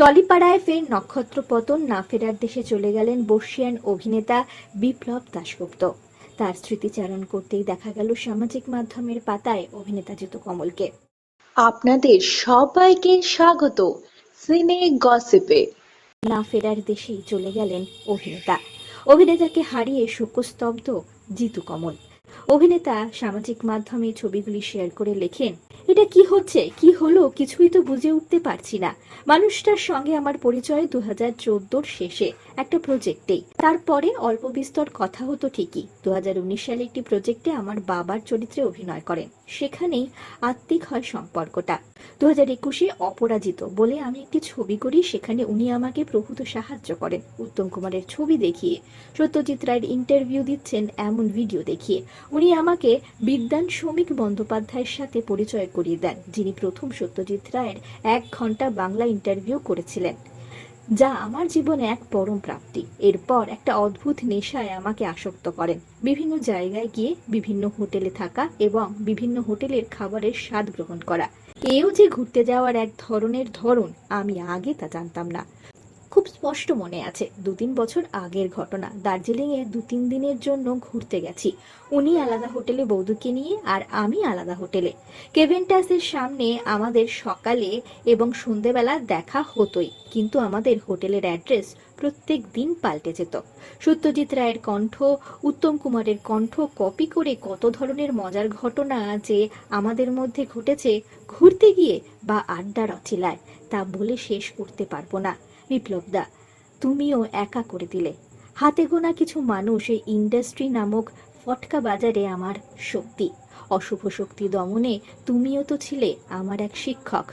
টলিপাড়ায় ফের নক্ষত্র পতন, না ফেরার দেশে চলে গেলেন বর্ষিয়ান অভিনেতা বিপ্লব দাশগুপ্ত। তার স্মৃতিচারণ করতেই দেখা গেল সামাজিক মাধ্যমের পাতায় অভিনেতা জিতু কমলকে। আপনাদের সবাইকে স্বাগত সিনে গসিপে। না ফেরার দেশেই চলে গেলেন অভিনেতাকে হারিয়ে শোকস্তব্ধ জিতু কমল। অভিনেতা সামাজিক মাধ্যমে ছবিগুলি শেয়ার করে লেখেন, এটা কি হচ্ছে, কি হলো, কিছুই তো বুঝে উঠতে পারছি না। মানুষটার সঙ্গে আমার পরিচয় 2014 শেষে একটা প্রজেক্টেই। তারপরে অল্প বিস্তর কথা হতো ঠিকই। 2019 সালে একটি প্রজেক্টে আমার বাবার চরিত্রে অভিনয় করেন, সেখানেই আত্মিক হয় সম্পর্কটা। 2021-এ অপরাজিত বলে আমি একটি ছবি করি, সেখানে উনি আমাকে প্রভূত সাহায্য করেন উত্তম কুমারের ছবি দেখিয়ে। সত্যজিৎ রায়ের ইন্টারভিউ দিচ্ছেন এমন ভিডিও দেখিয়ে উনি আমাকে বিদ্বান শ্রমিক বন্দ্যোপাধ্যায়ের সাথে পরিচয় করিয়ে দেন, যিনি প্রথম সত্যজিৎ রায়ের 1 ঘন্টা বাংলা ইন্টারভিউ করেছিলেন, যা আমার জীবনে এক পরম প্রাপ্তি। এরপর একটা অদ্ভুত নেশায় আমাকে আসক্ত করেন, বিভিন্ন জায়গায় গিয়ে বিভিন্ন হোটেলে থাকা এবং বিভিন্ন হোটেলের খাবারের স্বাদ গ্রহণ করা। এও যে ঘুরতে যাওয়ার এক ধরনের ধরন, আমি আগে তা জানতাম না। খুব স্পষ্ট মনে আছে, 2-3 বছর আগের ঘটনা। দার্জিলিংয়ে 2-3 দিনের জন্য ঘুরতে গেছি। উনি আলাদা হোটেলে বৌদিকে নিয়ে, আর আমি আলাদা হোটেলে। কেভেন্টাসের সামনে আমাদের সকালে এবং সন্ধেবেলা দেখা হতোই, কিন্তু আমাদের হোটেলের অ্যাড্রেস প্রত্যেক দিন পাল্টে যেত। সত্যজিৎ রায়ের কণ্ঠ, উত্তম কুমারের কণ্ঠ কপি করে কত ধরনের মজার ঘটনা যে আমাদের মধ্যে ঘটেছে ঘুরতে গিয়ে বা আড্ডার অছিলায়, তা বলে শেষ করতে পারবো না। বিপ্লবদা, তুমিও একা করে দিলে। হাতে গোনা কিছু মানুষ এই ইন্ডাস্ট্রি নামক ফটকা বাজারে আমার শক্তি। অশুভ শক্তি দমনে তুমিও তো ছিলে আমার এক শিক্ষক।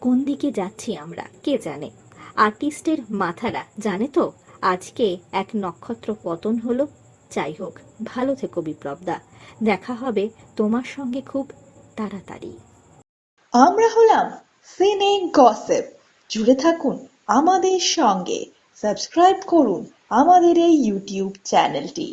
কোন দিকে যাচ্ছি আমরা কে জানে। আর্টিস্টের মাথারা জানে তো আজকে এক নক্ষত্র পতন হলো। যাই হোক, ভালো থেকো বিপ্লবদা, দেখা হবে তোমার সঙ্গে খুব তাড়াতাড়ি। আমরা হলাম সিনে গসিপ। জুড়ে থাকুন আমাদের সঙ্গে, সাবস্ক্রাইব করুন আমাদের এই ইউটিউব চ্যানেলটি।